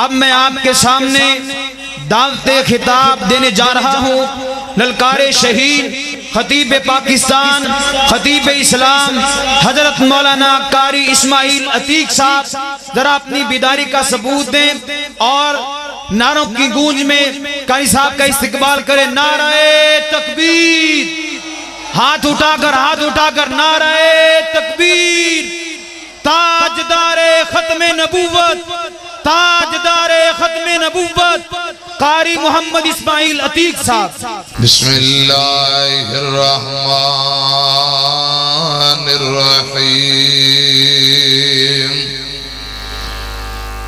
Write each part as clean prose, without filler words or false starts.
اب میں آپ کے سامنے دعوت خطاب دینے جا رہا ہوں للکار شہید خطیب پاکستان خطیب اسلام حضرت مولانا قاری اسماعیل عتیق صاحب ذرا اپنی بیداری کا ثبوت دیں اور نعروں کی گونج میں قاری صاحب کا استقبال کریں. نعرہ تکبیر، ہاتھ اٹھا کر نعرہ تکبیر. تاجدار ختم نبوت، تاجدار ختم نبوت قاری محمد اسماعیل عتیق صاحب. بسم اللہ الرحمن الرحیم.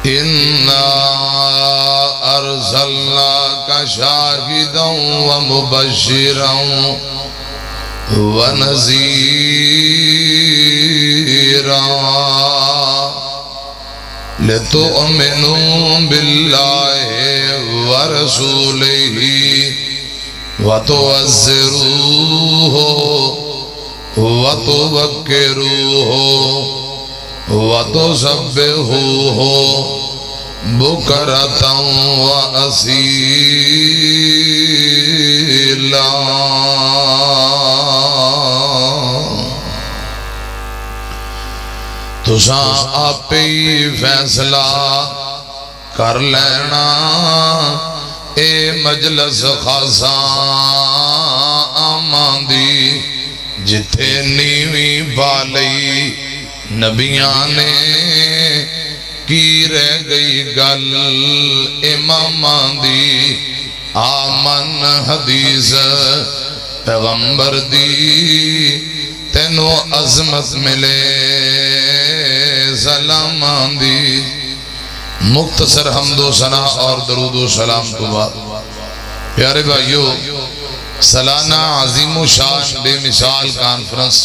انا ارسلناک شاہدا ومبشرا ونذیرا لتؤمنوا باللہ ورسولہ وتعزروہ وتوقروہ وتسبحوہ بکرۃ وأصیلا. تساں آپ ہی فیصلہ کر لینا اے مجلس خاصا آمان دی جتھے نیویں بالی نبیاں نے کی رہ گئی گل امامان دی. آمن حدیث پیغمبر دی تینو عظمت ملے سلامان دی. مختصر حمد و ثنا اور درود و سلام تو بعد پیارے بھائیو، سالانہ عظیم و شان بے مثال کانفرنس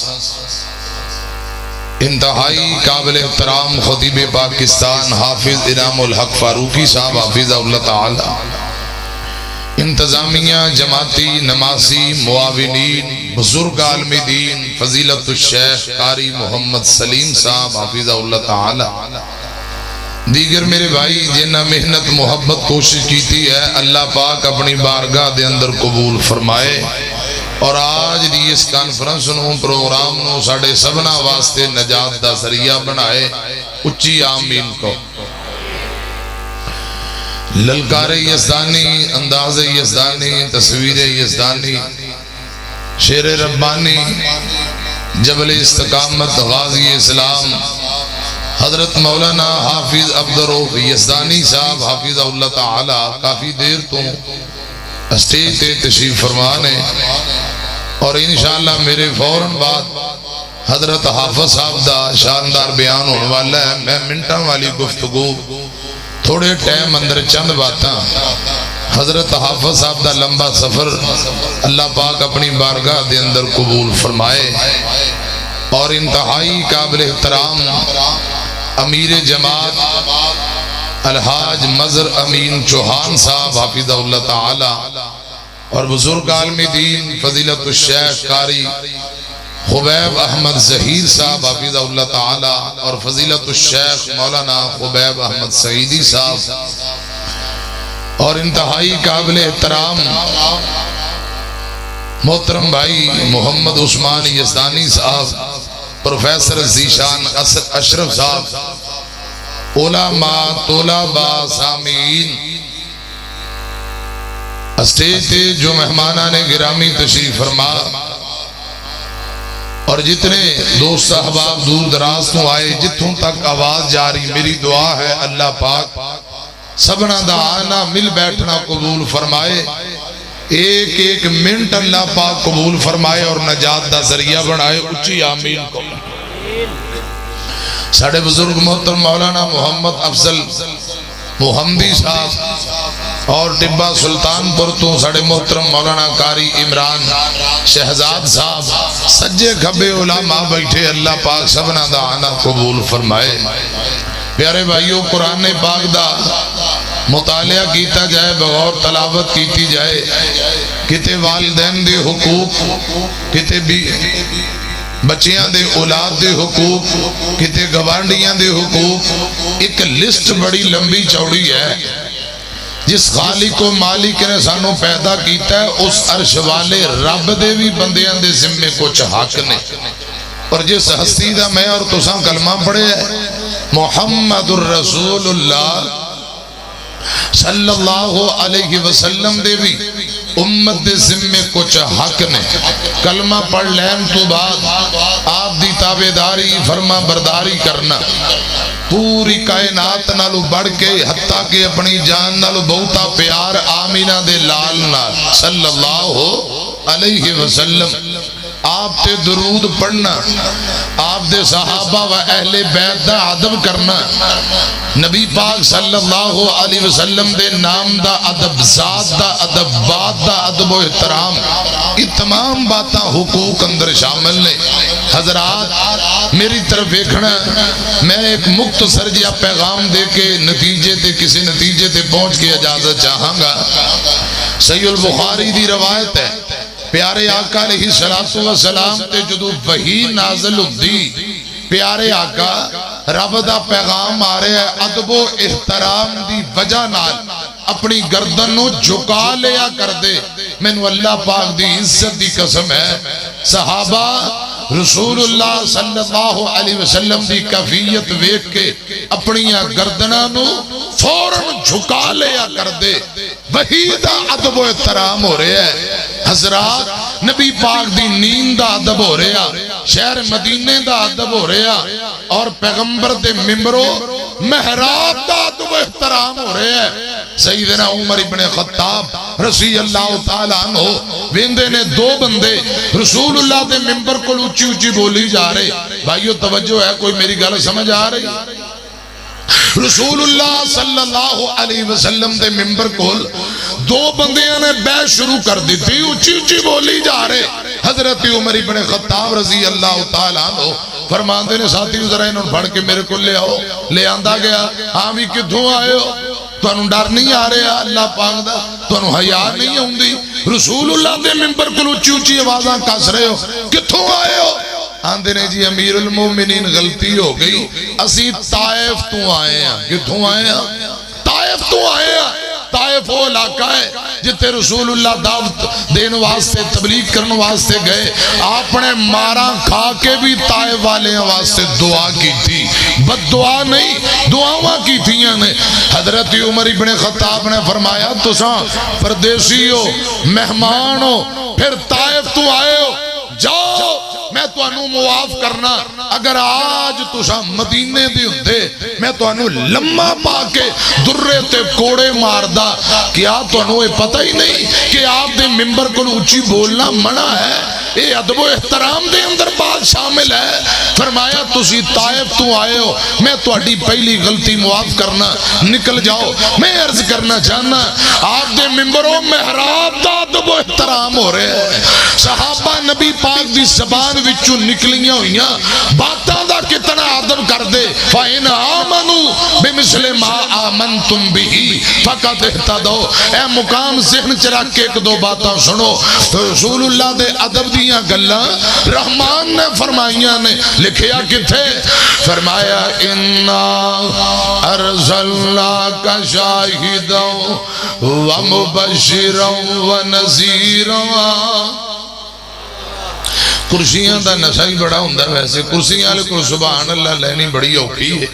انتہائی قابل احترام خطیب پاکستان حافظ انعام الحق فاروقی صاحب حافظہ اللہ تعالی، انتظامیہ، جماعتی، نمازی، معاونین، بزرگ عالم دین فضیلت الشیخ قاری محمد سلیم صاحب حافظہ اللہ تعالی، دیگر میرے بھائی جنہ محنت محبت کوشش کیتی ہے، اللہ پاک اپنی بارگاہ دے اندر قبول فرمائے اور آج دی اس کانفرنس نو پروگرام نو ساڑھے سبنا واسطے نجات دا ذریعہ بنائے. اچھی آمین کو. للکار یزدانی، انداز یزدانی، تصویر یزدانی، شعر ربانی، جبل استقامت غازی اسلام حضرت مولانا حافظ عبدالرؤف یزدانی صاحب حافظہ اللہ تعالی کافی دیر تو اسٹیج تے تشریف فرمانے اور انشاءاللہ میرے فوراً بعد حضرت حافظ صاحب دا شاندار بیان ہونے والا ہے. میں منٹاں والی گفتگو تھوڑے ٹائم اندر چند باتاں حضرت حافظ صاحب دا لمبا سفر اللہ پاک اپنی بارگاہ دے اندر قبول فرمائے اور انتہائی قابل احترام امیر جماعت الحاج مظہر امین چوہان صاحب حافظہ اللہ تعالی اور بزرگ عالم دین فضیلت الشیخ قاری خبیب احمد ظہیر صاحب حافظہ اللہ تعالی اور فضیلت الشیخ مولانا خبیب احمد سعیدی صاحب اور انتہائی قابل احترام محترم بھائی محمد عثمان یزدانی صاحب، پروفیسر ذیشان اشرف صاحب، علماء طلباء سامعین، اسٹیج تے جو مہمانان گرامی تشریف فرما اور جتنے دوست احباب دور دراز تو آئے جتوں تک آواز جاری، میری دعا ہے اللہ پاک سبنا دا آنا مل بیٹھنا قبول فرمائے، ایک ایک منٹ اللہ پاک قبول فرمائے اور نجات دا ذریعہ بنائے. اچھی آمین کو. ساڑھے بزرگ محترم مولانا محمد افضل محمدی صاحب اور ٹبہ سلطان پر تو ساڑھے محترم مولانا قاری عمران شہزاد صاحب، سجے کھبے علماء بیٹھے، اللہ پاک سبنا دا آنا قبول فرمائے. پیارے بھائیو، قرآن پاک دا مطالعہ کیتا جائے، بغور تلاوت کیتی جائے، کتے والدین دے حقوق، کتے بچیاں دے اولاد دے حقوق کتے گوانڈیاں دے حقوق ایک لسٹ بڑی لمبی چوڑی ہے جس خالق و مالک نے سانو پیدا کیتا ہے اس عرش والے رب دے بھی بندیاں دے ذمے کچھ حق نے اور جس ہستی دا میں اور تساں کلمہ پڑھے ہے محمد الرسول اللہ صلی اللہ علیہ وسلم دے بھی امت دے ذمے کچھ حق نے کلمہ پڑھ لین تو بعد آپ دی تابعداری فرما برداری کرنا پوری کائنات نالو بڑھ کے حتیٰ کہ اپنی جان نالو بہتا پیار آمینہ دے لال نال صلی اللہ علیہ وسلم آپ تے درود پڑھنا آپ دے صحابہ و اہل بیت دا ادب کرنا نبی پاک صلی اللہ علیہ وسلم دے نام دا ادب ذات دا ادب بات دا ادب و احترام یہ تمام باتاں حقوق اندر شامل نے حضرات میری طرف دیکھنا میں ایک مختصر جیا پیغام دے کے نتیجے تے کسی نتیجے تے پہنچ کے اجازت چاہاں گا صحیح البخاری دی روایت ہے پیارے آقا علیہ السلام تے جدو وحی نازل ہوندی پیارے آقا رب دا پیغام آ رہے ہے ادب و احترام دی وجہ نال اپنی گردن نو جھکا لیا کر دے مینو اللہ پاک دی عزت دی قسم ہے صحابہ رسول اللہ صلی اللہ علیہ وسلم دی کیفیت ویکھ کے اپنی گردناں نو فوراً جھکا لیا کر دے وہی دا ادب و احترام ہو رہا ہے حضرات نبی پاک دی نیند دا ادب ہو رہا شہر مدینے دا ادب ہو رہا اور پیغمبر دے ممبرو محراب دا ادب و احترام ہو رہا ہے سیدنا عمر ابن خطاب رضی اللہ تعالیٰ عنہ ویندے نے دو بندے رسول اللہ دے ممبر کو اچھی اچھی بولی جا رہے بھائیو توجہ ہے کوئی میری گل سمجھ آ رہی رسول اللہ صلی اللہ علیہ وسلم دے ممبر کو دو بندیاں نے بیعت شروع کر دی تھی اچھی اچھی بولی جا رہے حضرت عمر ابن خطاب رضی اللہ تعالیٰ عنہ فرماندے نے ساتھی ذرا انہوں پڑھ کے میرے کو لے آؤ لے آندہ گیا ہاں بھی کتھوں آئے ہو تو انہوں ڈر نہیں آ رہے اللہ پاک دا تو انہوں حیاء نہیں ہوں دی رسول اللہ دے ممبر کو اچھی اچھی آوازاں کس رہے ہو کتھوں آئے ہو آندے نے جی امیر المومنین غلطی ہو گئی اسی طائف تو آئے ہیں کتھوں آئے ہیں طائف تو آئے ہیں طائف وہ علاقہ ہے جتے رسول اللہ دعوت دین واسطے تبلیغ کرنے واسطے گئے آپ نے مارا کھا کے بھی طائف والے واسطے دعا کی تھی بد دعا نہیں دعاواں کی تھیاں نے حضرت عمر ابن خطاب نے فرمایا تساں پردیسی ہو مہمان ہو پھر طائف تو آئے ہو جاؤ میں تو انہوں معاف کرنا اگر آج تساں مدینے دی ہوندے میں تو انہوں لمحہ پا کے درے تے کوڑے ماردا کیا تو انہوں یہ پتہ ہی نہیں کہ آپ دے ممبر کو اچھی بولنا منع ہے اے ادب و احترام دے اندر بات شامل ہے فرمایا تسی طائف تو آئے ہو میں تو اڈی پہلی غلطی معاف کرنا نکل جاؤ میں عرض کرنا چاہنا آپ دے ممبروں محراب دا ادب و احترام ہو رہے ہیں صحابہ نبی پاک دی زبان وچوں نکلیاں ہوئیاں باتاں دا کتنا ادب کر دے فَإِنْ آمَنُوا بِمِثْلِ مَا آمَنْتُمْ بِهِ فَقَدْ اهْتَدَوْا اے مقام ذہن چ رکھ کے ایک دو باتاں سنو رسول اللہ دے ادب دیاں گلاں رحمان نے فرمائیاں نے لکھیا کتھے فرمایا اِنَّا أَرْسَلْنَاكَ شَاهِدًا وَمُبَشِّرًا وَنَذِيرًا کرسیاں دا نشہ ہی بڑا ہوندہ ویسے کرسیاں لے کو سبحان اللہ لینی بڑی اوکھی ہے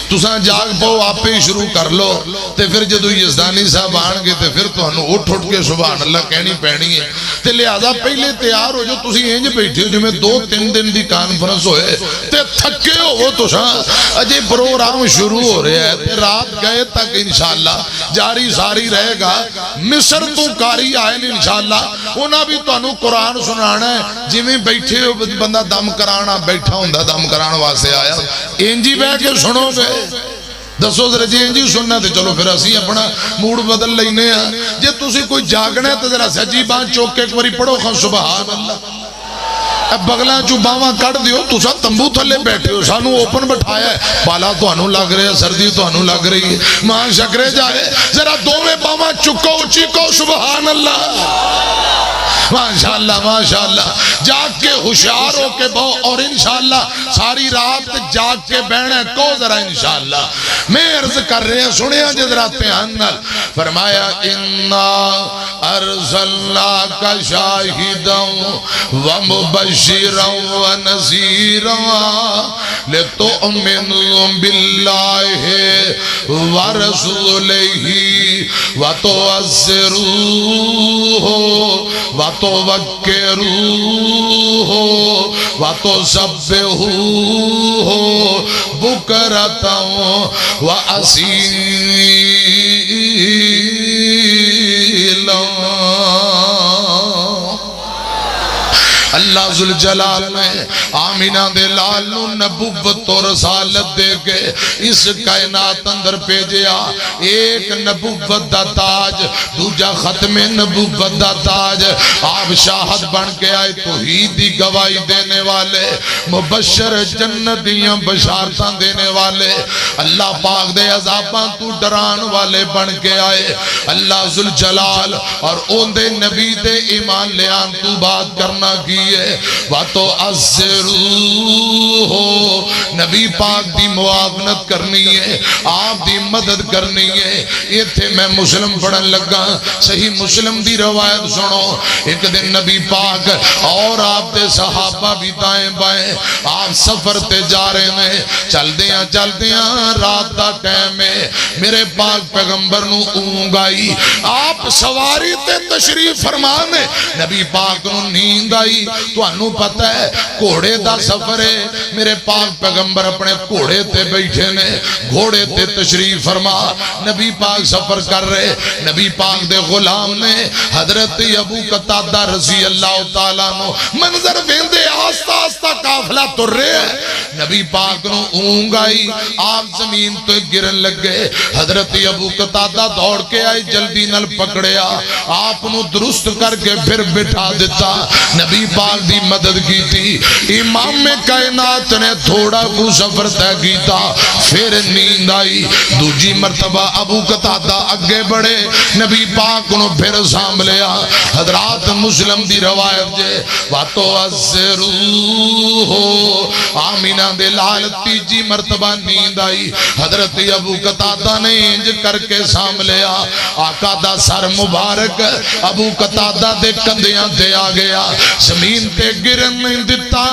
تساں جاگ پاؤ آپ پہ شروع کر لو تے پھر جدو یزدانی صاحب آن گے تے پھر تو انہوں اٹھ کے سبحان اللہ کہنی پہنی ہے تے لہذا پہلے تیار ہو جو تسی انج بیٹھے ہو جو میں 2-3 دن دی کانفرنس ہوئے تے تھکے ہو وہ تساں اجے پروگرام شروع ہو رہے ہیں تے رات گئے تک انشاءاللہ جاری ساری رہے گا مصر تو کاری آئے انشاءاللہ انہاں بھی تو انہوں قرآن سنانا ہے جی میں بیٹھے بندہ دم کرانا بیٹھا ہوں دم کرانا واسے آیا انجی بے کے سنو گے دسو ذرا جی انجی سننا تے چلو پھر اسی اپنا موڈ بدل لینے ہیں جی تسی کوئی جاگنا ہے تو ذرا سجی بان چوک کے ایک باری پڑھو خان سبحان اللہ اب بغلان چو باواں کٹ دیو تسا تمبو تھلے بیٹھے ہو سانو اوپن بٹھایا ہے بالا تو انہوں لگ رہے ہیں سردی تو انہوں لگ رہی ہے ماں شکرے جائے ذرا دو میں باما چکو چیکو سبحان اللہ ماشاءاللہ جاگ کے ہوشیار ہو کے بہو اور انشاءاللہ ساری رات جاگ کے بہنے کو ذرا انشاءاللہ میں عرض کر رہے ہیں سنیا جذراتے ہیں فرمایا اِنَّا أَرْسَلْنَاكَ شَاهِدًا وَمُبَشِّرًا وَنَذِيرًا لِتُؤْمِنُوا بِاللَّهِ وَرَسُولِهِ وَتُعَزِّرُوهُ وَتُوَقِّرُوهُ وَتُسَبِّحُوهُ بُكْرَةً وَأَصِيلًا اللہ ذوالجلال نے آمینہ دے لالو نبوت و رسالت دے کے اس کائنات اندر پیجیا ایک نبوت دا تاج دوجا ختم نبوت دا تاج آپ شاہد بن کے آئے توحید دی گواہی دینے والے مبشر جنتیاں بشارتاں دینے والے اللہ پاک دے عذاباں تو ڈران والے بن کے آئے اللہ ذوالجلال اور اون دے نبی دے ایمان لے آن تو بات کرنا کی وَتُعَزِّرُوهُ نبی پاک دی معاونت کرنی ہے آپ دی مدد کرنی ہے یہ تھے میں مسلم پڑھن لگا صحیح مسلم دی روایت سنو ایک دن نبی پاک اور آپ دے صحابہ بھی دائیں بائیں آپ سفر تے جا رہے ہیں چل دیاں رات دا ٹائم ہے میرے پاک پیغمبر نو اونگ آئی آپ سواری تے تشریف فرمانے نبی پاک نو نیند آئی تو انہوں پتہ ہے گھوڑے دا سفر ہے میرے پاک پیغمبر اپنے گھوڑے تے بیٹھے نے گھوڑے تے تشریف فرما نبی پاک سفر کر رہے نبی پاک دے غلام نے حضرت ابو قتادہ رضی اللہ تعالیٰ نو منظر ویندے آستا آستا قافلہ تر رہے ہیں نبی پاک نو اونگ آئی آپ زمین تو گرن لگ گئے حضرت ابو قتادہ دوڑ کے آئی جلدی نل پکڑیا آپ نو درست کر کے پھر بٹھا دیتا نبی پاک دی مدد کی تھی امام کائنات نے تھوڑا کو سفر طے کیتا پھر نیند آئی دوجی مرتبہ ابو قتادہ اگے بڑھے نبی پاک نو پھر سامھ لیا حضرات مسلم دی روایت جے وَتُعَزِّرُوهُ آمینہ دے لال تیجی مرتبہ نیند آئی حضرت ابو قتادہ نے انج کر کے سامھ لیا آقا دا سر مبارک ابو قتادہ دے کندیاں دے آ گیا زمین تے گرن نہیں دیتا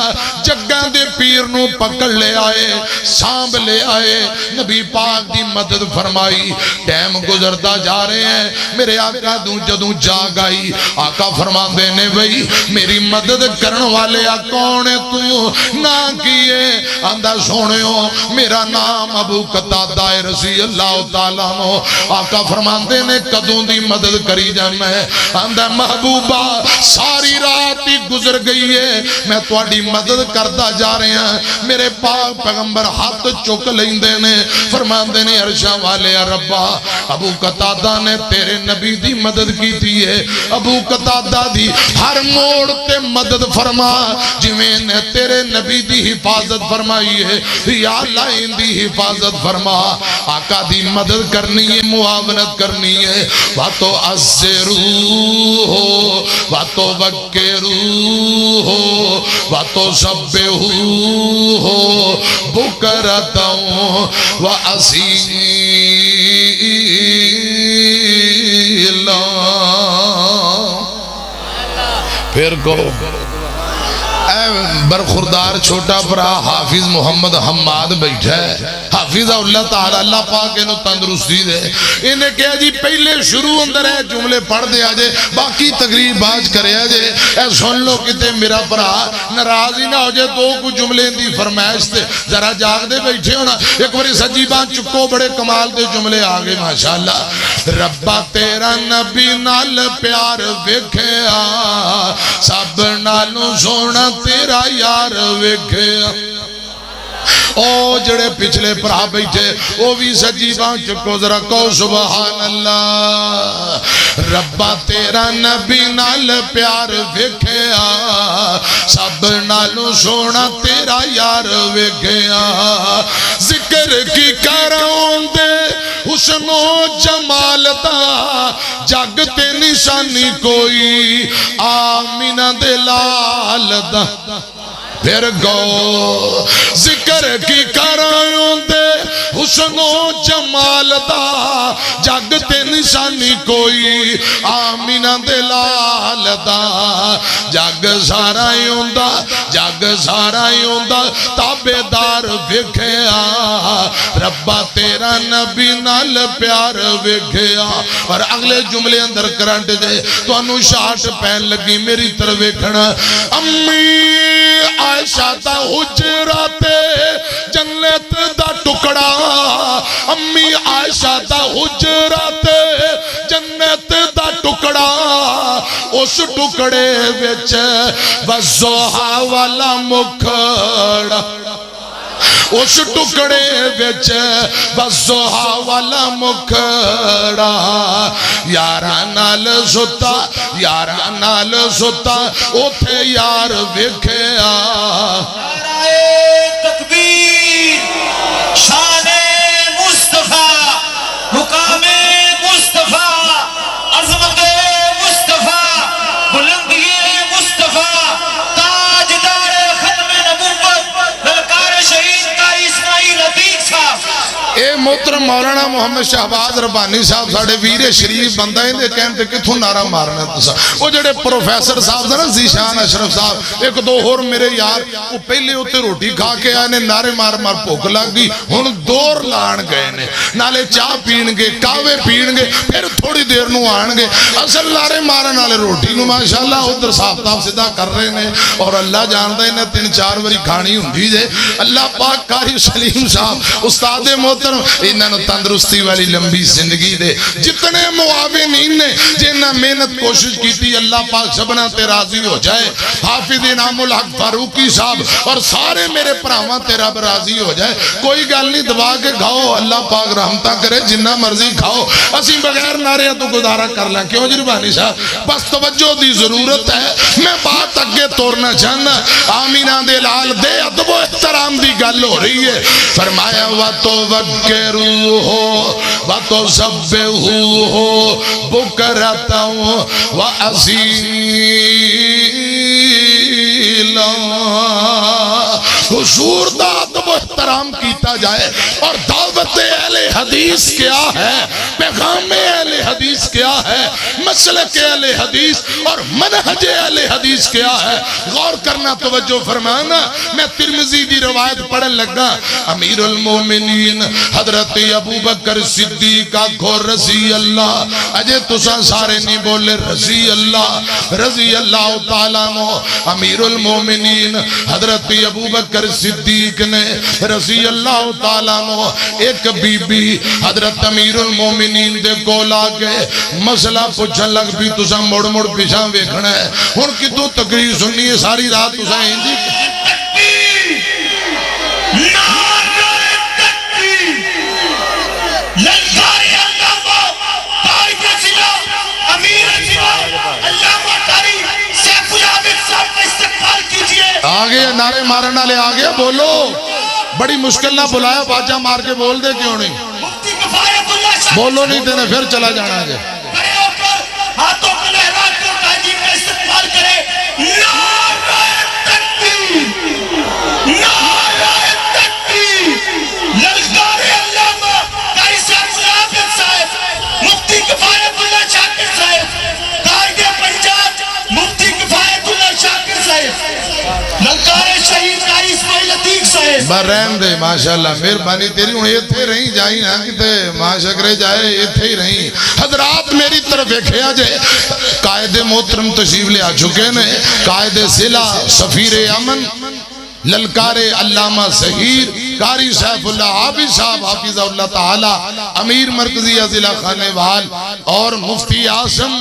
جگہ دے پیر نو پکڑ لے آئے سانب لے آئے نبی پاک دی مدد فرمائی ٹائم گزرتا جا رہے ہیں میرے آقا دوں جدوں جاگ آئی آقا فرما دینے بھئی میری مدد کرن والے کون ہے تو نہ کیے اندہ سونے ہو میرا نام ابو قتادہ رضی اللہ تعالیٰ نو آقا فرما دینے قدوں دی مدد کری جانا ہے اندہ محبوبہ ساری رات ہی گزر گئی ہے میں تواڈی مدد کرتا جا رہے ہیں میرے پاک پیغمبر ہاتھ چک لیندے نے فرماندے نے عرشاں والے ربا ابو قتادہ نے تیرے نبی دی مدد کی تھی ہے ابو قتادہ دی ہر موڑ تے مدد فرما جویں نے تیرے نبی دی حفاظت فرمائی ہے یا اللہ ان دی حفاظت فرما آقا دی مدد کرنی ہے معاونت کرنی ہے وَتُعَزِّرُوهُ وَتُوَقِّرُوهُ وَتُسَبِّحُوهُ بُكْرَةً وَأَصِيلًا پھر کو برخوردار چھوٹا برا حافظ محمد حماد بیٹھا ہے حافظ اللہ تعالیٰ اللہ پاک انہوں تندرستی دے انہیں کہا جی پہلے شروع اندر ہے جملے پڑھ دے آجے باقی تقریب باج کرے آجے اے سن لو کتے میرا برا ناراضی نہ ہو جائے دو کو جملے دی فرمائش تے ذرا جاگ دے بیٹھے ہونا ایک باری سجی بان چکو بڑے کمال دے جملے آگے ماشاءاللہ ربا تیرا نبی نال پیار ویکھیا سب نالوں سونا تیرا یار ویکھیا او جڑے پچھلے پرا بیٹھے او بھی سجی باں چکو ذرا کو سبحان اللہ ربا تیرا نبی نال پیار ویکھیا سب نالوں سونا تیرا یار ویکھیا ذکر کی کراؤں دے حسن و جمال دا جگ تے نشانی کوئی آمینہ دے لال دا پھر گو ذکر کی کرائیوں دے حسن و جمال دا جگ تے نشانی کوئی آمینہ دے لال دا جگ سارا یوندا جگ سارا یوندا تابدار ویکھیا ربا تیرا نبی نال پیار ویکھیا اور اگلے جملے اندر کرنٹ دے تو انو شاٹ پہن لگی میری طرح ویکھنا امی عائشہ دا حجرات جنت دا ٹکڑا امی عائشہ دا حجرات جنت دا ٹکڑا اس ٹکڑے وچ وزوہا والا مکھڑا اس ٹکڑے وچ وزوہا والا مکھڑا یارہ نال ستا اوتھے یار ویکھیا نعرہ تکبیر شان مصطفیٰ مقام مصطفیٰ عظمت مصطفیٰ بلندی مصطفیٰ تاجدار ختم نبوت للکار شہید قاری اسماعیل عتیق صاحب اے محترم مولانا محمد شہباز ربانی صاحب ساڑے ویر شریف بندہ ہیں دے کہنے تھے کتھوں نعرہ مارنا تسا وہ جڑے پروفیسر صاحب نا زیشان اشرف صاحب ایک دو اور میرے یار وہ پہلے ہوتے روٹی کھا کے آئے نے نعرے مار بھوک لگ گئی ہن دور لان گئے نے نالے چاہ پین گے کاوے پین گے پھر تھوڑی دیر نو آن گے اصل نعرے مارن نالے روٹی نو ماشاءاللہ ادھر صاحب تاب صدا کر رہے نے اور اللہ جانتا ہے انہیں 3-4 وری کھانی ہوں دیجے اللہ پاک قاری سلیم صاحب استاد محترم انہاں نو تندرستی والی لمبی زندگی دے جتنے معاونین نے جنہاں محنت کوشش کی تھی اللہ پاک سبنا تے راضی ہو جائے حافظ انعام الحق فاروقی صاحب اور سارے میرے پراواں تے رب راضی ہو جائے کوئی گل نہیں دبا کے کھاؤ اللہ پاک رحمتہ کرے جنہ مرضی کھاؤ اسی بغیر نعرے تو گزارا کر لیں کیوں جی ربانی صاحب بس توجہ دی ضرورت ہے میں بات اگے توڑنا چاہنا آمینہ دے لال دے ادب و احترام دی گل ہو رہی ہے فرمایا وَتُوَكِّرُوهُ وَتُسَبِّحُوهُ بُكْرَةً وَأَصِيلًا حضور دا ادب و احترام کیتا جائے اور دعوت اہل حدیث کیا ہے پیغام اہل حدیث کیا ہے مسلک اہل حدیث اور منہج اہل حدیث کیا ہے غور کرنا توجہ فرمانا میں ترمذی دی روایت پڑھن لگا امیر المومنین حضرت ابو بکر صدیق آکھو رضی اللہ اجے تساں سارے نہیں بولے رضی اللہ تعالیٰ نو امیر المومنین حضرت ابو بکر صدیق نے رضی اللہ تعالیٰ نو ایک بی بی حضرت امیر المومنین دے کول آگے مسئلہ پوچھن لگ بھی تساں مڑ مڑ پیچھاں ویکھنا ہے ہن کتوں تقریر سننی ہے ساری رات تساں ہندی آگے نعرے مارنا لے آگے بولو بڑی مشکل نہ بلایا باجہ مار کے بول دے کیوں نہیں بولو نہیں دینے پھر چلا جانا جائے ہاتھوں کو لہرا کر تعظیم کا استقبال کرے نعرہ تکبیر نعرہ تکبیر للکار علامہ قاری صاحب عابد صاحب مفتی کفایت اللہ شاکر صاحب قائد پنجاب مفتی کفایت اللہ شاکر صاحب للکار شہید قاری اسماعیل عتیق صاحب برہم دے ماشاءاللہ مہربانی تیری ہوں یہ تھے رہیں جائیں ہاں کتے معاشقرے جائے یہ تھے ہی رہیں حضرات میری طرف ایکھیا جائے قائد محترم تشریف لے آ چکے نے قائد ضلع سفیر امن للکار علامہ ظہیر قاری سیف اللہ عابد صاحب حافظ اللہ تعالی امیر مرکزی ضلع خانے وال اور مفتی عاصم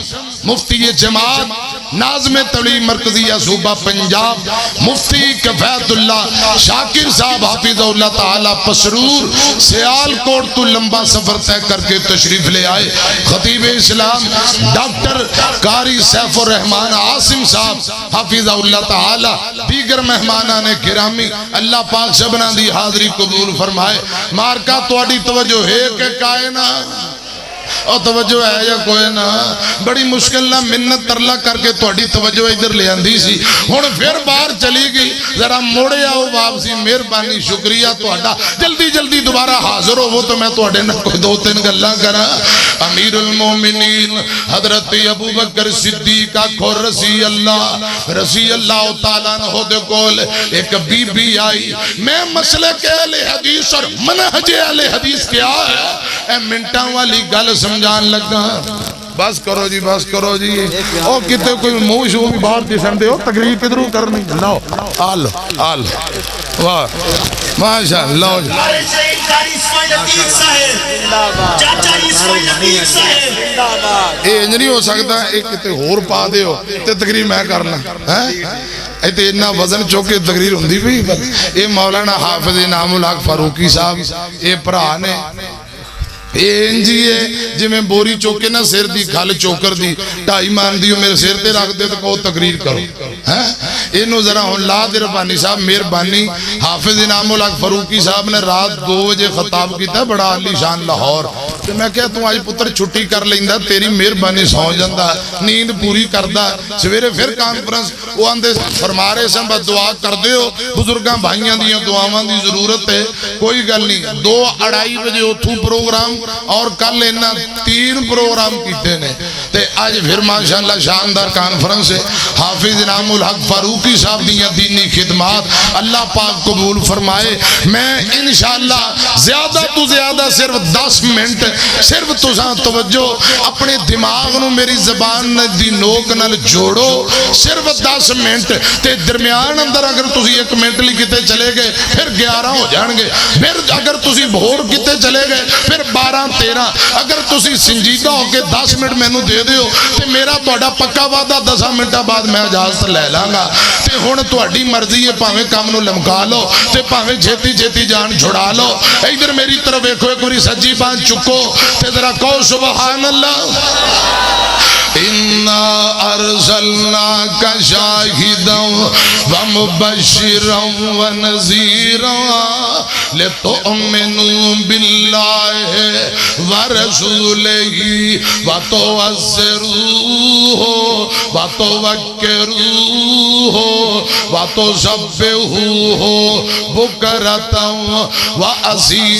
مفتی جماعت ناظم تبلیغ مرکزیہ صوبہ پنجاب مفتی کفایت اللہ شاکر صاحب حافظ اللہ تعالی پسرور سیال کوٹ تو لمبا سفر طے کر کے تشریف لے آئے. خطیب اسلام ڈاکٹر قاری سیف الرحمان عاصم صاحب حافظ اللہ تعالی دیگر مہمانان گرامی اللہ پاک سبنا دی حاضری قبول فرمائے. مارکا تواڈی توجہ ہے کہ کائنا اور توجہ ہے یا کوئی نہ بڑی مشکل نہ منت ترلا کر کے تواڈی توجہ ادھر لے آندی سی ہن پھر باہر چلی گئی ذرا موڑے آؤ واپسی مہربانی شکریہ تواڈا جلدی جلدی دوبارہ حاضر ہو وہ تو میں تواڈے نال کوئی دو تین گلاں کراں. امیر المومنین حضرت ابو بکر صدیق اکھر رضی اللہ تعالیٰ عنہ دے کول ایک بی بی آئی. میں مسلک اہل حدیث اور منہج اہل حدیث کیا ہے اے منٹاں والی گل سمجھان لگا. بس کرو جی بس کرو جی او کتے کوئی موش ہو بھی باہر دسن دے ہو تقریر کدھروں کرنی لاؤ آل واہ ماشاء اللہ جی اے نہیں ہو سکتا ایک کتے ہور پا دے ہو تے تقریر میں کرنا اے تے اتنا وزن چوکے تقریر ہوندی بھی اے مولانا حافظ انعام الحق فاروقی صاحب اے پرا نے جی ہے جی میں بوری چوکے نہ سیر دی کھال چوکر دی ٹائی مان دیو میرے سیر تے رکھ دے تو کہو تقریر کرو انہوں ذرا لا دے ربانی صاحب مہربانی حافظ انعام الحق فاروقی صاحب نے رات 2 بجے خطاب کیتا بڑا عالی شان لاہور تو میں کہا تم آج پتر چھٹی کر لیندہ تیری مہربانی سو جاندہ نیند پوری کردہ سویرے پھر کانفرنس وہ اندے فرما رہے سن بس دعا کر دے ہو بزرگاں بھائیاں دیاں دعاواں دی ضرورت ہے کوئی گل نہیں 2-2:30 بجے اتھو پروگرام اور کل انہاں 3 پروگرام کیتے نے تے آج پھر ماشاءاللہ شاندار کانفرنس ہے. حافظ انعام الحق فاروقی صاحب دیاں دینی خدمات اللہ پاک قبول فرمائے. میں انشاءاللہ زیادہ تو زیادہ صرف 10 منٹ صرف تساں توجہ اپنے دماغ نو میری زبان دی نوک نال جوڑو صرف 10 منٹ تے درمیان اندر اگر تسی 1 منٹ لی کتے چلے گئے پھر 11 ہو جان گے پھر اگر تسی بھور کتے چلے گئے پھر 12-13 اگر تسی سنجیدہ ہو کے 10 منٹ میں نو دے دیو تے میرا توڑا پکا وعدہ 10 منٹا بعد میں اجازت لے لانگا تے ہون توڑی مرضی ہے پاہمیں کام نو لمکا لو تے پاہمیں جھیتی جھیتی جان چھڑا لو. ادھر میری طرف ایک بری سجی بان چکو تے ذرا کہو سبحان اللہ. اِنَّا أَرْسَلْنَاكَ شَاهِدًا وَمُبَشِّرًا وَنَذِيرًا لِتُؤْمِنُوا بِاللَّهِ وَرَسُولِهِ وَتُعَزِّرُوهُ وَتُوَقِّرُوهُ وَتُسَبِّحُوهُ بُكْرَةً وَأَصِيلًا.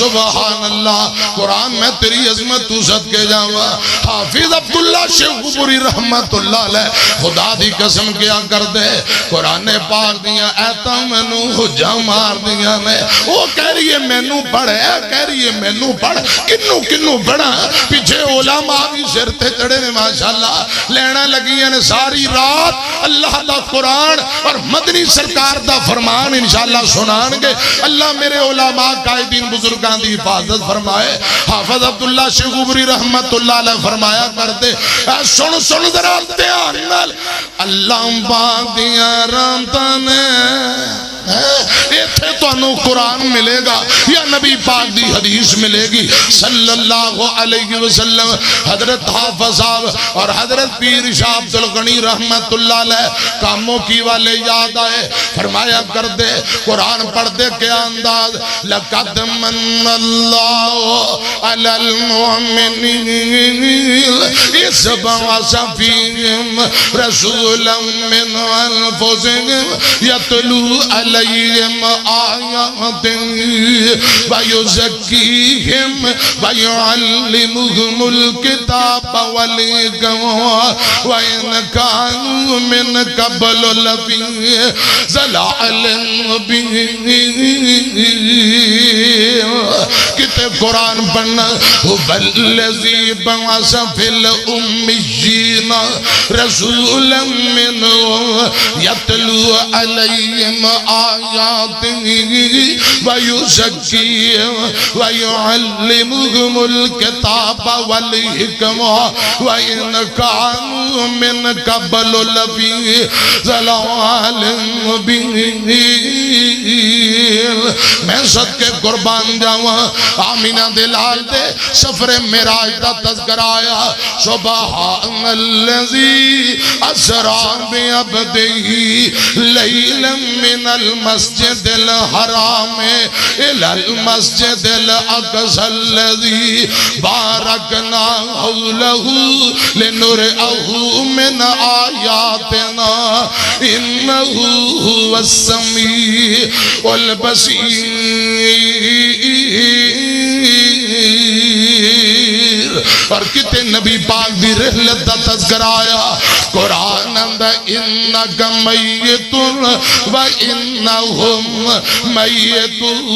سبحان اللہ. قرآن میں تیری عظمت تو صدقے جاوا. حافظ عبداللہ شیخ پوری رحمت اللہ علیہ خدا دی قسم کیا کر دے قرآن پاک دیاں ایتا میں نو حجہ مار دیاں میں وہ کہہ رہی ہے میں نو پڑھے کہہ رہی ہے میں نو پڑھ کنو پڑھا پیچھے علماء بھی سرتے چڑھے نے ماشاءاللہ لینا لگی ہیں ساری رات اللہ دا قرآن اور مدنی سرکار دا فرمان انشاءاللہ سنان گے. اللہ میرے علماء قائدین بزرگان دی حفاظت فرمائے. حافظ عبداللہ شیخوبری رحمت اللہ علیہ فرمایا کرتے سن ذرا دھیان نال اللہ پاک دیاں رحمتاں ایتھے تو انو قرآن ملے گا یا نبی پاک دی حدیث ملے گی صلی اللہ علیہ وسلم. حضرت حافظ صاحب اور حضرت پیر شاہ عبدالغنی رحمت اللہ علیہ کاموں کی والے یاد آئے فرمایا کر دے قرآن پڑھ دے کیا انداز لَقَدْ مَنَّ اللَّهُ عَلَى الْمُؤْمِنِينَ إِذْ بَعَثَ فِيهِمْ رَسُولًا مِّنْ أَنفُسِهِمْ يَتْلُو عَلَيْهِمْ آيَاتِهِ وَيُزَكِّيهِمْ وَيُعَلِّمُهُمُ الْكِتَابَ وَالْحِكْمَةَ وَإِنْ كَانُوا مِنْ قَبْلُ لَفِي ضَلَالٍ مُبِينٍ. کتنے کتے قرآن پڑھنا وَالَّذِي بَعَثَ فِي الْأُمِّيِّينَ رَسُولًا مِّنْهُمْ يَتْلُو عَلَيْهِمْ آيَاتِهِ وَيُزَكِّيهِمْ وَيُعَلِّمُهُمُ الْكِتَابَ وَالْحِكْمَةَ وَإِنْ كَانُوا مِنْ قَبْلُ لَفِي ضَلَالٍ مُبِينٍ۔ میں صدقے قربان جاواں آمینہ دلال دے سفر معراج دا تذکرہ آیا سبحان الذی اسری بعبدہ لیلا من المسجد الحرام الى المسجد الاقصى الذي باركنا حوله لنريه من آياتنا انه هو السميع البصیر۔ اور کتے نبی پاک دی رحلت دا تذکر آیا قرآن اندہ انکا میتون و انہم میتون۔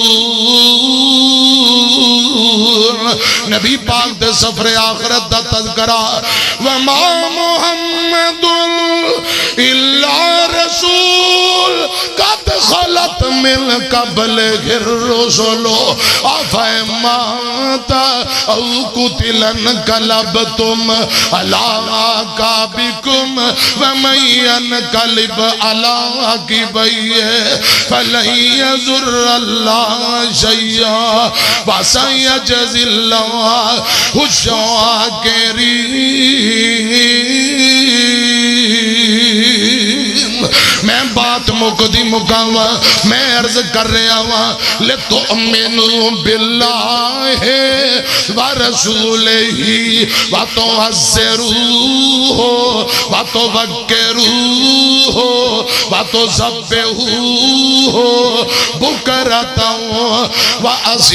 نبی پاک دے سفر آخرت دا تذکرہ وما محمد الا رسول قد خلط من قبل الرسل افیمات او قتلن قلبتم علی عقابکم ومن ينقلب على عقبیہ فلن یضر اللہ شیئا وسیجزی اللہ الشاکرین۔ میں بات مقدی مقاوہ میں عرض کر رہا ہوں لِتُؤْمِنُوا بِاللَّهِ وَرَسُولِهِ وَتُعَزِّرُوهُ وَتُوَقِّرُوهُ وَتُسَبِّحُوهُ بُكْرَةً وَأَصِيلًا۔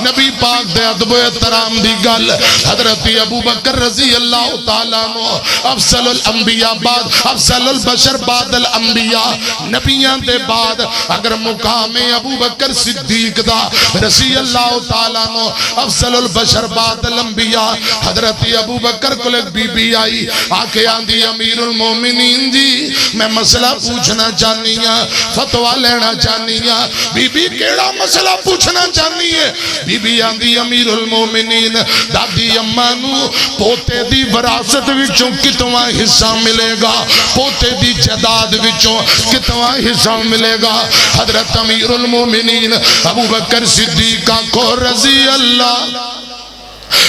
نبی پاک دے ادب و احترام دی گل حضرت ابو بکر رضی اللہ تعالیٰ عنہ افضل الانبیاء بعد افضل البشر بعد الانبیاء نبیان دے بعد اگر مقام ابو بکر صدیق دا رضی اللہ تعالیٰ عنہ افضل البشر بعد الانبیاء حضرت ابو بکر کو ایک بی بی آئی آکے آندھی امیر المومنین جی میں مسئلہ پوچھنا چاہنی ہے فتوہ لینا چاہنی ہے بی بی کیڑا مسئلہ پوچھنا چاہنی ہے بی بی آندھی امیر المومنین دادی امانو پوتے دی وراثت وچوں کتواں حصہ ملے گا پوتے دی جداد وچوں کتواں حصہ ملے گا حضرت امیر المومنین ابو بکر صدیق کو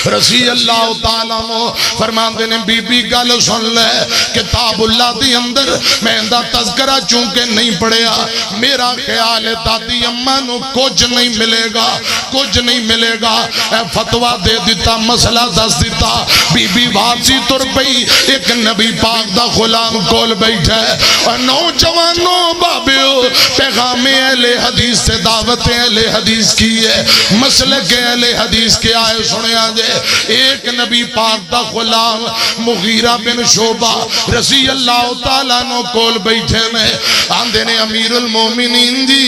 رضی اللہ تعالیٰ عنہ فرماندے نے بی بی گل سن لے کتاب اللہ دی اندر میں اندہ تذکرہ چونکہ نہیں پڑھیا میرا خیال ہے دادی اممہ نو کچھ نہیں ملے گا کچھ نہیں ملے گا اے فتوہ دے دیتا مسئلہ دس دیتا بی بی واپسی تر پئی ایک نبی پاک دا غلام کول بیٹھا ہے اور نوجوانوں بابیو پیغام اہل حدیث سے دعوت اہل حدیث کی ہے مسلک اہل حدیث کے آئے سنے آجے ایک نبی پاک دا غلام مغیرہ بن شعبہ رضی اللہ تعالیٰ عنہ کول بیٹھے میں آندے نے امیر المومنین جی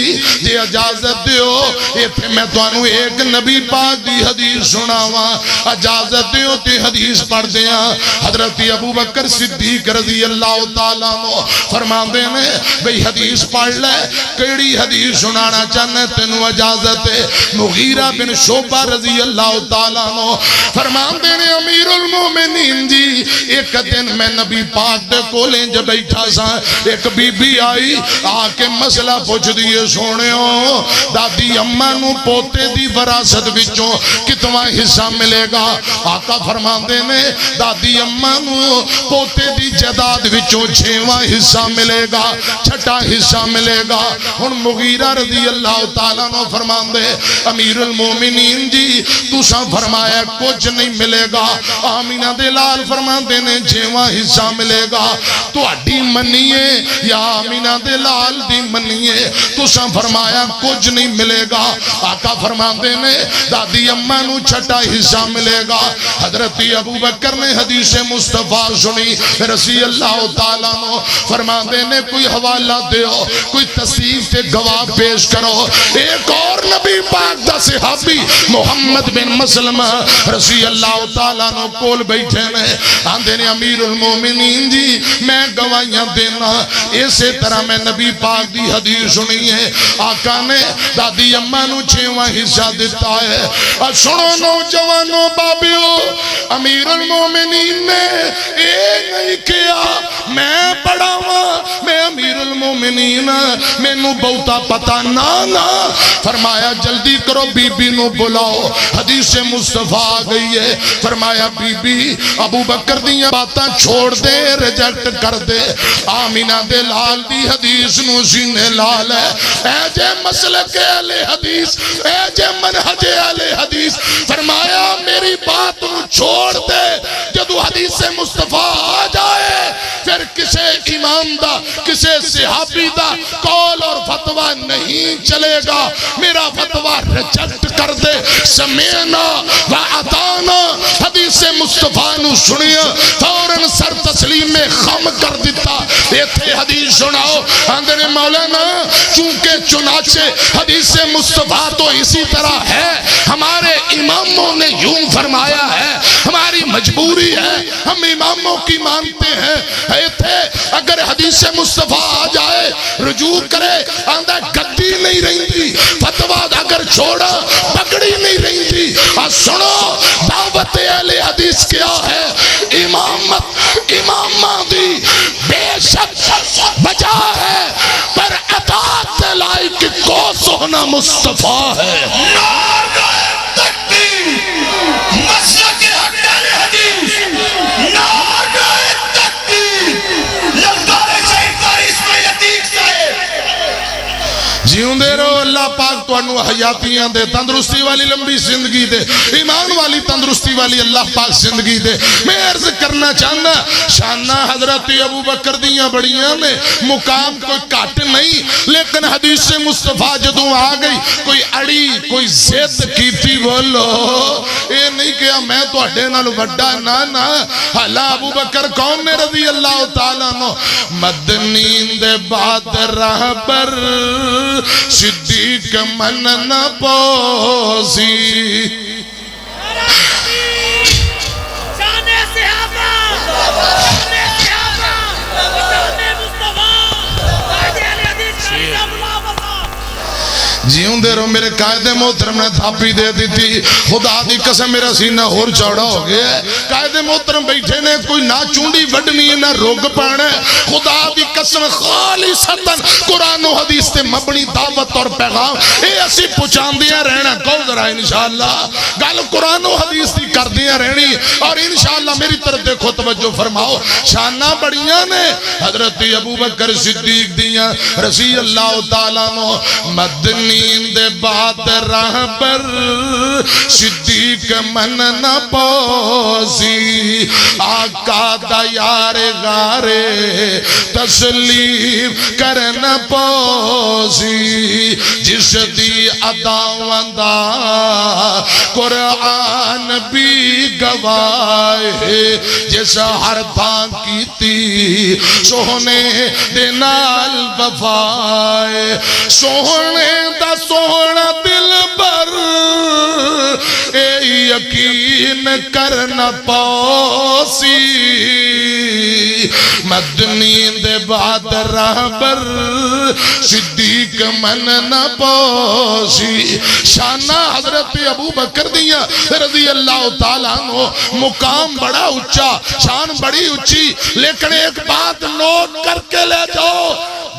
اجازت دیو ایتھے میں تو انہوں ایک نبی پاک دی حدیث سناواں اجازت دیو تی حدیث پڑھ دیا حضرت ابو بکر صدیق رضی اللہ تعالیٰ عنہ فرما دے نے بھئی حدیث پڑھ لے کیڑی حدیث سنانا چاہنے تینوں اجازت ہے مغیرہ بن شعبہ رضی اللہ تعالیٰ عنہ فرمان دینے امیر المومنین جی ایک دن میں نبی پاک دے کولیں جب بیٹھا سا ایک بی بی آئی آکے مسئلہ پوچھ دیئے سونے ہو دادی اممہ نو پوتے دی وراثت وچوں کتواں حصہ ملے گا آقا فرمان دینے دادی اممہ نو پوتے دی جداد وچوں 6واں حصہ ملے گا چھٹا حصہ ملے گا ان مغیرہ رضی اللہ تعالیٰ نو فرمان دے امیر المومنین جی تو سا فرمایا کچھ نہیں ملے گا آمینہ دلال فرما دینے 6واں حصہ ملے گا تو اڈی منیے یا آمینہ دلال دی منیے تو سا فرمایا کچھ نہیں ملے گا آقا فرما دینے دادی اممہ نو چھٹا حصہ ملے گا حضرت ابو بکر نے حدیث مصطفیٰ سنی رضی اللہ تعالیٰ نو فرما دینے کوئی حوالہ دیو کوئی تصدیق تے گواہ پیش کرو۔ ایک اور نبی پاک دا صحابی محمد بن مسلمہ رضی اللہ تعالیٰ نو کول بیٹھے نے، آندے نے امیر المومنین جی میں گواہیاں دینا۔ اسی طرح میں نبی پاک دی حدیث سنی ہے، آقا نے دادی اماں نو 6واں حصہ دیتا ہے۔ اور سنو نوجوانوں بابیو، امیر المومنین نے اے نہیں کیا میں پڑھا ہوں میں امیر المومنین میں نو بہتا پتا نہ فرمایا جلدی کرو بی بی نو بلاؤ، حدیث مصطفیٰ آ گئی ہے۔ فرمایا بی بی ابو بکر دیاں باتاں چھوڑ دے، ریجیکٹ کر دے، آمینہ دے لال دی حدیث نو سینے لال ہے۔ اے جے مسلک اہل حدیث، اے جے منہج اہل حدیث، فرمایا میری بات نو چھوڑ دے، جدو حدیث مصطفیٰ آ جائے پھر کسے امام دا کسے صحابی دا قول اور فتوہ نہیں چلے گا، میرا فتوہ ریجیکٹ کر دے۔ سمینا و اطاعنا حدیث مصطفیٰ نو سنیا، فوراً سر تسلیم میں خم کر دیتا۔ ایتھے حدیث سناؤ، اندر مولانا چونکہ چنانچہ حدیث مصطفیٰ تو اسی طرح ہے، ہمارے اماموں نے یوں فرمایا ہے، ہماری مجبوری ہے، ہم اماموں کی مانتے ہیں۔ ایتھے اگر حدیث مصطفیٰ آ جائے رجوع کرے، آندہ گدی نہیں رہی، فتوہ اگر چھوڑا پکڑی نہیں رہی۔ اور سنو دعوت اہل حدیث کیا ہے؟ امامہ دی بے شک بجا ہے، پر اطاعت لائق کو سونا مصطفیٰ ہے۔ نعرہ تکبیر، مسلک حق اہل حدیث، نعرہ تکبیر، للکار شہید فارس میں عتیق صاحب۔ جیوں دے رہو، اللہ پاک تو انو حیاتیاں دے، تندرستی والی لمبی زندگی دے، ایمان والی تندرستی والی اللہ پاک زندگی دے۔ میں عرض کرنا چاہنا شانہ حضرت ابو بکر دیاں بڑیاں میں مقام کوئی کٹ نہیں، لیکن حدیث مصطفیٰ جدوں آ گئی کوئی اڑی کوئی زد کیتی بولو اے نہیں کیا میں تو اڈے نال وڈا نہ حالا ابو بکر کون نے رضی اللہ تعالیٰ نو مدنین دے بعد راہ پر صدیق من نہ پوسی۔ شان صحابہ، شان صحابہ، شان مصطفیٰ، قائد اہل حدیث کا نظام جیوں دے رو میرے قائد محترم نے تھاپی دے دی تھی، خدا دی قسم میرا سینہ اور چوڑا ہو گیا ہے۔ قائد محترم بیٹھے نے کوئی نہ چونڈی وڈنی نہ روگ پانا ہے، خدا دی قسم خالصتاً قرآن و حدیث تے مبنی دعوت اور پیغام اے اسی پچھان دیا رہنا کو ذرا انشاءاللہ گل قرآن و حدیث دی کر دیا رہنی، اور انشاءاللہ میری طرف دیکھو توجہ فرماؤ۔ شانہ بڑیاں نے حضرت ابو بکر صدیق دیاں رضی اللہ تعالیٰ نو مدنی دے بعد راہ پر صدیق من نہ پوسی، آقا دا یار غارے تسلیم کر نہ پوسی، جس دی عداوندہ قرآن بھی گواہ، جس ہر تھان کی تی سونے دے نال وفائے، سونے دا سونا دل پر اے یقین کرنا پوسی، مدنی دے بعد راہ پر صدیق من نہ پوسی۔ شانہ حضرت ابو بکر دیاں رضی اللہ تعالیٰ عنہ مقام بڑا اچھا، شان بڑی اچھی، لیکن ایک بات نوٹ کر کے لے جاؤ،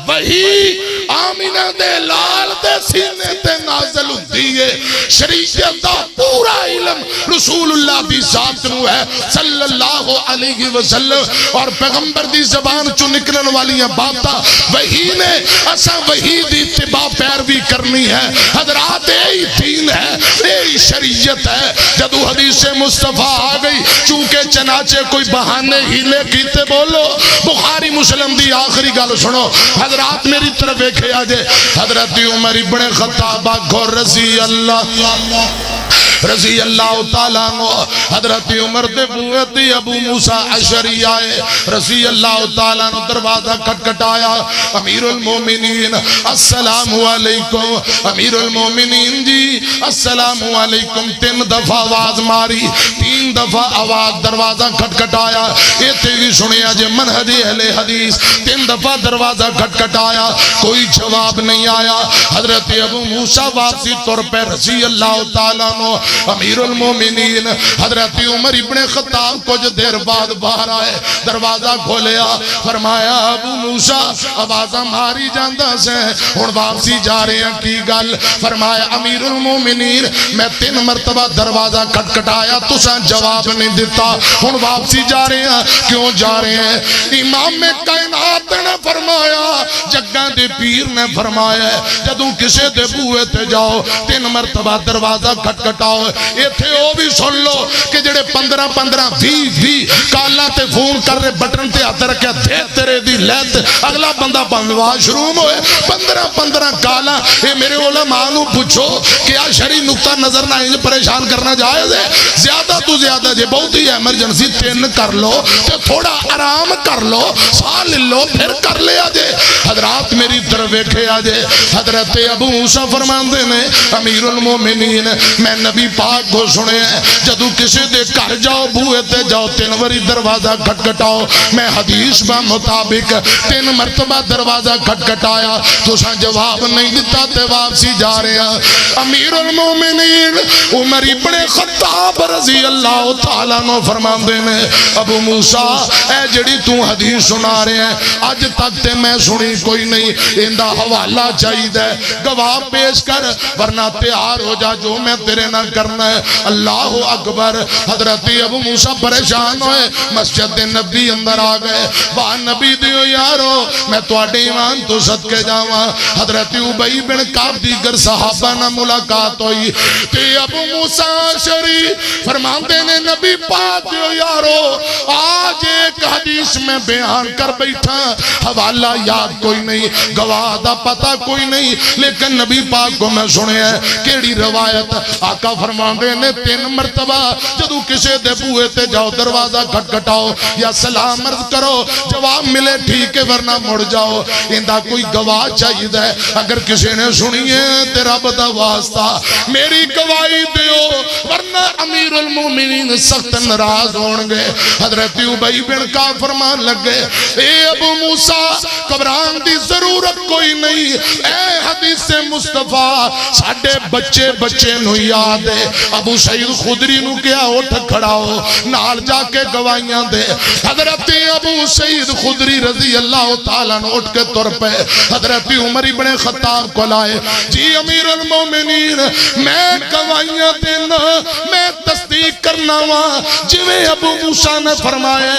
وہی آمینہ دے لال دے سینے تے نازل ہوتی ہے، شریعت دا پورا علم رسول اللہ دی ذات نو ہے صلی اللہ علیہ وسلم، اور پیغمبر دی زبان چو نکلن والیاں باتا وہی نے، اسا وہی دی اتباع پیروی کرنی ہے۔ حضرات اے دین ہے، اے شریعت ہے۔ جدو حدیث مصطفیٰ آ گئی، چونکہ چنانچہ کوئی بہانے ہیلے کیتے بولو، بخاری مسلم دی آخری گل سنو، حضرات میری طرف دیکھے آجے، حضرت عمر ابن خطاب کو رضی اللہ رضی اللہ تعالیٰ عنہ حضرت عمر دے بوئے ابو موسیٰ اشعری آئے رضی اللہ تعالیٰ عنہ دروازہ کھٹکھٹایا امیر المومنین السلام علیکم امیر المومنین جی السلام علیکم 3 دفعہ آواز ماری 3 دفعہ آواز دروازہ کھٹکھٹایا ایتھے بھی سنیا جے منہج اہل حدیث 3 دفعہ دروازہ کھٹکھٹایا کوئی جواب نہیں آیا حضرت ابو موسیٰ واپسی طور پہ رضی اللہ تعالیٰ عنہ امیر المومنین حضرت عمر ابن خطاب کچھ دیر بعد باہر آئے دروازہ کھولیا فرمایا ابو موسیٰ آوازہ ماری جاندہ سے ہن واپسی جا رہے ہیں کی گل فرمایا امیر المومنین میں 3 مرتبہ دروازہ کھٹکھٹایا تساں جواب نہیں دیتا ہن واپسی جا رہے ہیں کیوں جا رہے ہیں امام کائنات نے فرمایا جگہ دے پیر نے فرمایا جدوں کسے دے بوئے تے جاؤ 3 مرتبہ دروازہ کھٹکھٹاؤ ایتھے او بھی سن لو کہ جڑے 15 20 کالا تے فون کر رہے بٹن تے ہاتھ رکھیا دے تیرے دی لیت اگلا بندہ بنواز شروع ہوئے 15 کالا اے میرے علماء نو پوچھو کیا شرعی نقطہ نظر نہ انج پریشان کرنا جائز ہے زیادہ تو زیادہ جے بہت ہی ایمرجنسی 3 کر لو تے تھوڑا آرام کر لو سا لے لو پھر کر لیا جے حضرات میری طرف دیکھے آجے حضرت ابو موسیٰ فرماندے نے امیر المومنین میں نبی پاک کو سنے ہیں جدو کسی دے کر جاؤ بوئے تے جاؤ 3 وری دروازہ کھٹکھٹاؤ میں حدیث با مطابق 3 مرتبہ دروازہ کھٹکھٹایا تو ساں جواب نہیں دیتا تے واپسی جا رہے ہیں امیر المومنین عمر ابن خطاب رضی اللہ تعالیٰ نو فرماندے نے ابو موسیٰ اے جڑی تو حدیث سنا رہے ہیں آج تک تے میں سنی کوئی نہیں اندہ حوالہ چاہیے گواہ پیش کر ورنہ تیار ہو جا جو میں تیرے نہ کرنا ہے اللہ اکبر حضرت ابو موسیٰ پریشان ہوئے مسجد نبی اندر آ گئے وہاں نبی دیو یارو میں تو آٹے ایمان تو صدقے جاواں حضرت عبی بن کعب دیگر صحابہ نہ ملاقات ہوئی تے ابو موسیٰ شریف فرماندے نے نبی پاک دیو یارو آج ایک حدیث میں بیان کر بیٹھا حوالہ یاد کوئی نہیں گواہ دا پتہ کوئی نہیں لیکن نبی پاک کو میں سنے ہیں کیڑی روایت آقا فرماندے نے 3 مرتبہ جدو کسے دے بوئے تے جاؤ دروازہ کھٹکھٹاؤ یا سلام عرض کرو جواب ملے ٹھیک ہے ورنہ مڑ جاؤ اندہ کوئی گواہ چاہیے ہے اگر کسی نے سنی ہے تیرا بدا واسطہ میری گواہی دیو ورنہ امیر المومنین سخت ناراض ہونگے حضرت عبی بن کعب فرمان لگے اے ابو موسیٰ قبران دی ضرورت کوئی نہیں اے حدیث مصطفیٰ ساڑھے بچے نو یاد ہے ابو سعید خدری نو کیا اٹھ کھڑاؤ نال جا کے گوائیاں دے حضرت ابو سعید خدری رضی اللہ تعالیٰ نے اٹھ کے طور پہ حضرت عمر ابن خطاب کو لائے جی امیر المومنین میں گوائیاں دینا میں تصدیق کرنا ہوا جویں ابو موسیٰ نے فرمایا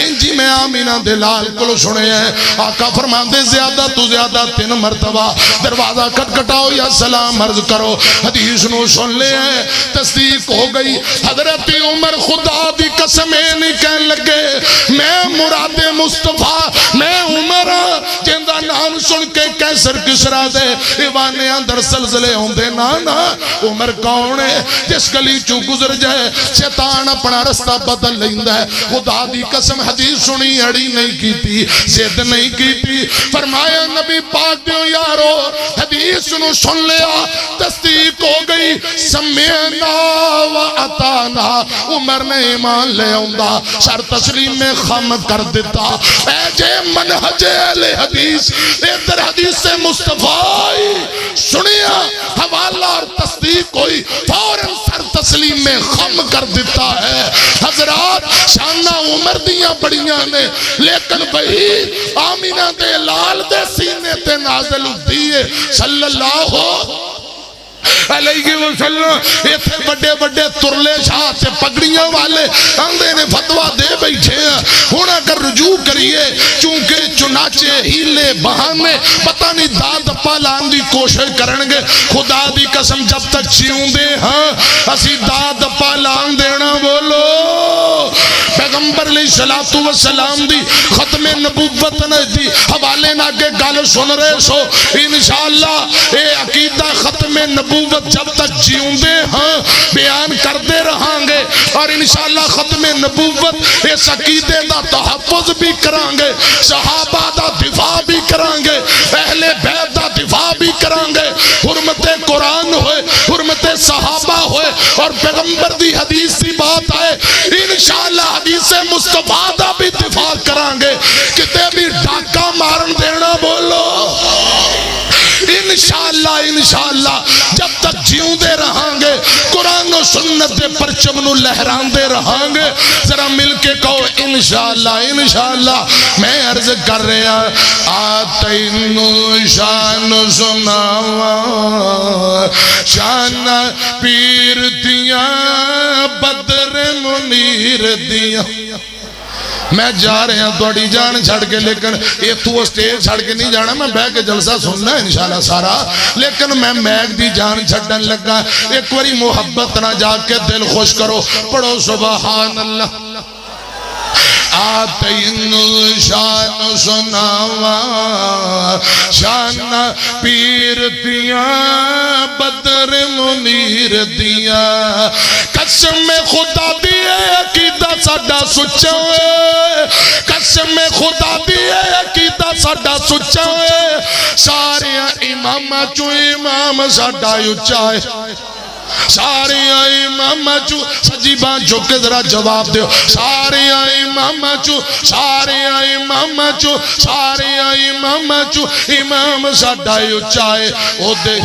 انجی میں آمینہ دلال کو سنے ہیں آقا فرماندے زیادہ تو زیادہ 3 مرتبہ دروازہ کھٹکھٹاؤ یا سلام عرض کرو حدیث نو سن لے ہیں تصدیق ہو گئی حضرت عمر خدا دی قسمیں نہیں کہنے لگے میں مراد مصطفیٰ میں عمر جندہ نام سن کے کیسر کسرا دے ایوانے اندر سلزلے ہوں دے نا عمر کون ہے جس گلی چو گزر جائے شیطان اپنا رستہ بدل لیندہ ہے خدا دی قسم حدیث سنی اڑی نہیں کی تھی زد نہیں کی تھی فرمایا نبی پاک دیو یارو حدیث سنو سن لیا تصدیق ہو گئی سمینا و عطانا عمر نے ایمان لے ہوندہ سر تسلیم میں خم کر دیتا اے جے منہج اہل حدیث ادھر حدیث مصطفیٰ سنیا حوالہ اور تصدیق ہوئی فوراں سر تسلیم میں خم کر دیتا ہے حضرات شانہ عمر دیاں بڑیاں نے لیکن وہی آمینہ دے لال دے سینے تے نازل دیئے صلی اللہ علیہ وسلم ایتھے بڑے بڑے ترلے شاہ سے پگڑیاں والے اندھے نے فتوہ دے بیٹھے ہیں ہونا کر رجوع کریے چونکہ چنانچہ ہیلے بہانے پتہ نہیں داد پالان دی کوشش کرنگے خدا دی قسم جب تک چیوں دے ہاں اسی داد پالان دینا بولو پیغمبر علیہ الصلوۃ والسلام دی ختم نبوت دی حوالے نہ کے گل سن رہے سو انشاءاللہ اے عقیدہ ختم نبوت جب تک جیوندے ہاں بیان کرتے رہاں گے اور انشاءاللہ ختم نبوت اس عقیدے دا تحفظ بھی کران گے صحابہ دا دفاع بھی کران گے اہل بیت دا دفاع بھی کران گے حرمت قرآن ہوئے حرمت صحابہ ہوئے اور پیغمبر دی حدیث سی بات آئے انشاءاللہ حدیث مصطفیٰ دا بھی دفاع کران گے کتے بھی ڈاکہ مارن دینا بولو انشاءاللہ جب تک جیوں دے رہاں گے قرآن و سنت دے پرچم نو لہران دے رہاں گے ذرا مل کے کہو انشاءاللہ میں عرض کر رہا آتینو شان سناوا شان پیر دیا بدر منیر دیا میں جا رہے ہیں توڑی جان چھڑ کے لیکن یہ تو اسٹیج چھڑ کے نہیں جانا میں بہ کے جلسہ سننا ہے انشاءاللہ سارا لیکن میں میگ دی جان چھڑن لگا ایک واری محبت نہ جا کے دل خوش کرو پڑھو سبحان اللہ آتین شان سناوا شان پیر دیا بدر منیر دیا قسم خدا دیئے عقیدہ ساڈا سچا ہے قسم خدا دیئے عقیدہ ساڈا سچا ہے سارے امام چو امام ساڈا اچا ہے سارے امام چو سجیبان جو کے ذرا جواب دیو سارے امام چو سارے امام چو سارے امام چو امام ساڈا اچا ہے او دے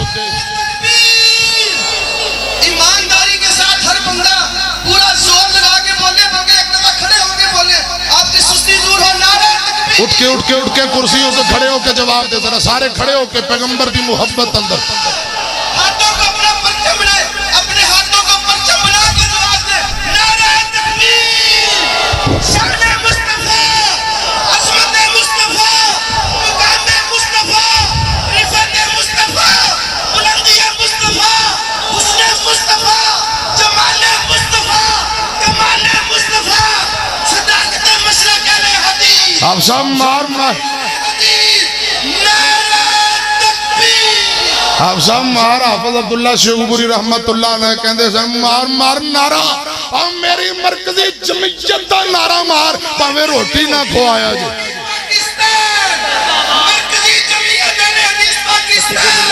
ایمانداری کے ساتھ ہر بندہ پورا زور لگا کے بولے بلکہ ایک دفعہ کھڑے ہو کے بولے آپ کی سستی دور ہو نعرہ تکبیر اٹھ کے کرسیوں سے کھڑے ہو کے جواب دے ذرا سارے کھڑے ہو کے پیغمبر دی محبت اندر ہاتھوں کو اپنا پرچم بنائے اپنے ہاتھوں کو پرچم بنا کے جواب دے نعرہ تکبیر شان مصطفیٰ عظمت مصطفیٰ مقام مصطفیٰ رفعت مصطفیٰ بلندی مصطفیٰ حسن مصطفیٰ جمال مصطفیٰ کمال مصطفیٰ صداقت مشرق علیہ حدیث آپ سب مار آپ سب مار حافظ عبداللہ شیخوپوری رحمت اللہ علیہ کہندے سے مار نعرہ اور میری مرکزی جمعیت دا نعرہ مار پاوے روٹی نہ کھوایا جی پاکستان مرکزی جمعیت علیہ حدیث پاکستان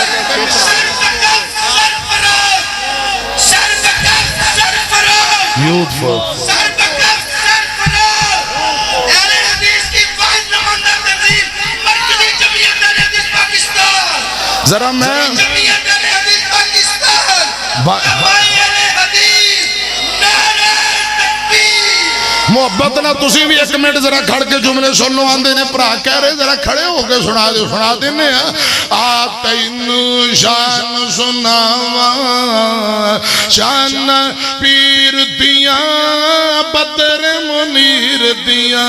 سرفراز یوتھ فوق اہل حدیث کی واحد نمائندہ تنظیم مرکزی جمعیت علیہ حدیث پاکستان ذرا میں جمعیت علیہ حدیث پاکستان علماء علیہ حدیث نعرہ تکبیر محبت نہ تسی بھی ایک منٹ ذرا کھڑ کے جملے سنو آندے نے پرا کہہ رہے ذرا کھڑے ہو کے سنا دینے آتین شان سناوا شان پیر دیا بدر منیر دیا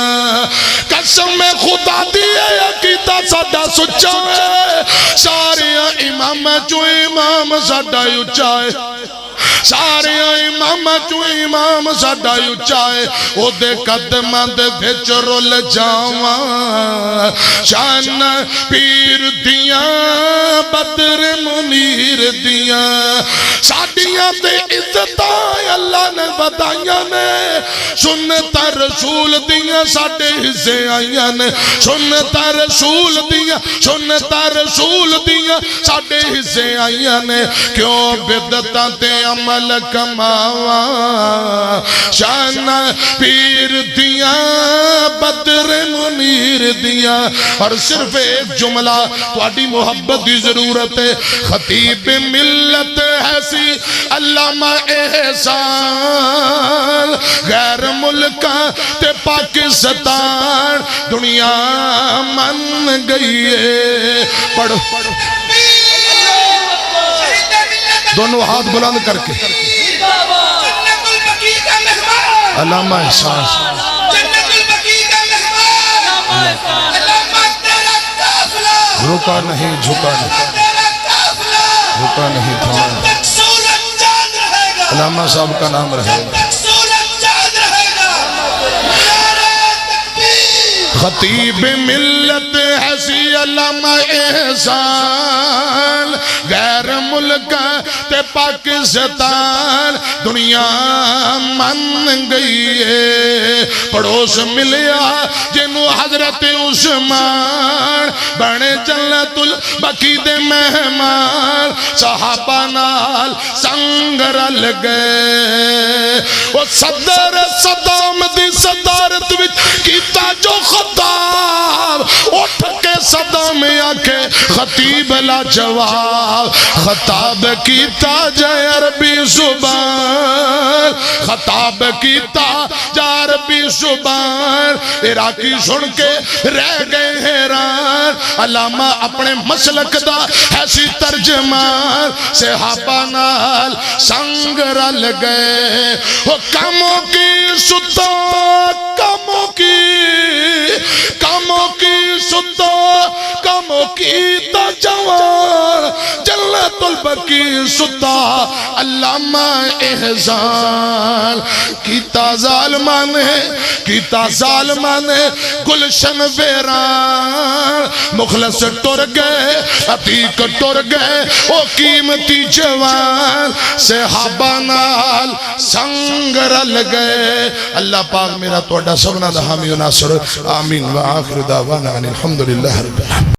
قسم خدا دیا عقیدہ ساڈا سچا ہے سارے امام چو امام ساڈا اچا ہے سارے امام چو امام ساڈا اچا ہے او دے قدماں دے وچ رول جاواں شان پیر دیاں بدر منیر دیاں ساڈیاں تے عزتاں اللہ نے بدائیاں نے سنتا رسول دیاں ساڈے حصے آئیاں نے سنتا رسول دیاں ساڈے حصے آئیاں نے کیوں بدعتاں تے عمل کماوا شان پیر دیاں بدر منیر دیاں اور صرف ایک جملہ تواڈی محبت دی ضرورت ہے خطیب ملت ہے سی علامہ احسان غیر ملکاں تے پاکستان دنیا من گئی ہے پڑھو دونوں ہاتھ بلند کر کے جنت البقیع کا مہمان علامہ احسان جنت البقیع کا مہمان علامہ تیرا قافلہ رکا نہیں جھکا نہیں تیرا قافلہ رکا نہیں تھما جب تک سورج چاند رہے گا علامہ صاحب کا نام رہے جب تک سورج چاند رہے گا خطیب ملت ایسی علامہ احسان غیر ملک تے پاکستان دنیا من گئی ہے پڑوس ملیا جنو حضرت عثمان بنے جنت البقیع دے مہمان صحابہ نال سنگ رل گئے وہ صدر صدام دی صدارت وچ کیتا جو خطاب اٹھ کے صدام آکے خطیب لا جواب خطاب کیتا جائے عربی زبان خطاب کیتا جا عربی زبان عراقی سن کے رہ گئے حیران علامہ اپنے مسلک دا ایسی ترجمان صحابہ نال سنگ رل گئے وہ کاموں کی ستا کاموں کی ستا کاموں کی تا جوان جنت البقیع ستا علامہ احسان کیتا ظالمان گلشن ویران مخلص ٹر گئے عتیق ٹر گئے او قیمتی جوان صحابہ نال سنگ رل گئے اللہ پاک میرا توڑا سبنا دا حامی و ناصر آمین و آخر دعوانا الحمدللہ رب العالمین